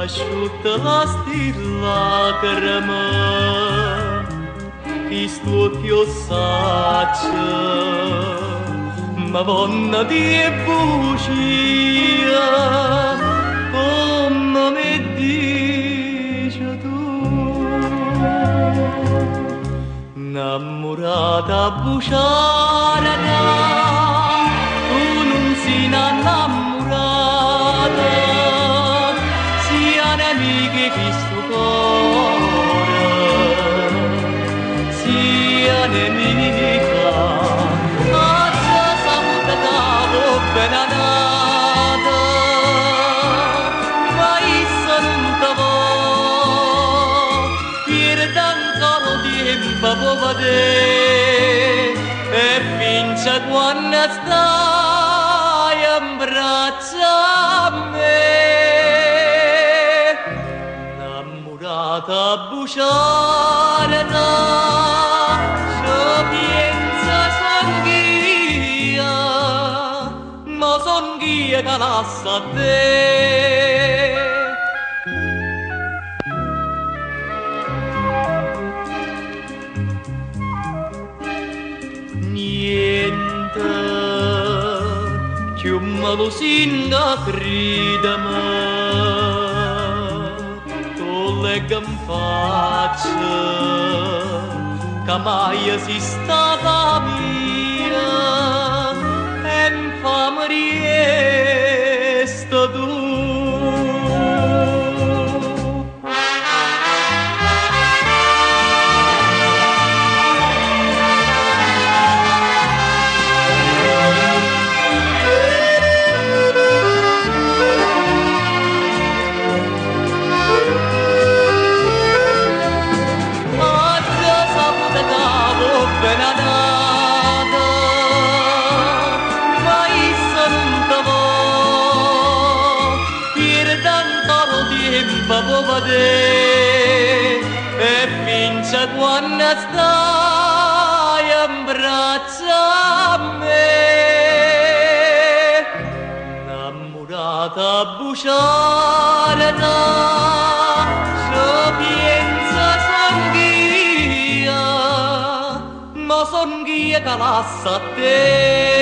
asciutta la lacrima, chi sto occhio saccia, ma vonna di bugia, come mi dice tu. Innamorata buciarata, tu non sei innamorata, sia nemiche che sto cuore, sia nemica, mazza saputa t'avo benanata, ma issa non t'avo, pierda ancora tempo può vedere, e vince quando stai in braccio a me. Innamorata buciarata, ci pensa sanghia, ma sanghia che lascia a te. Niente, chiummalo singa cridama, collega in faccia, che mai si stata mia, e infame riesta tu. Benanata, ma issa non t'avo, pierda ancora tempo può vedere, e vince quando stai in braccio a me. Innamorata buciarata, ci pensa sanghia, ma son ghia che lascia a te.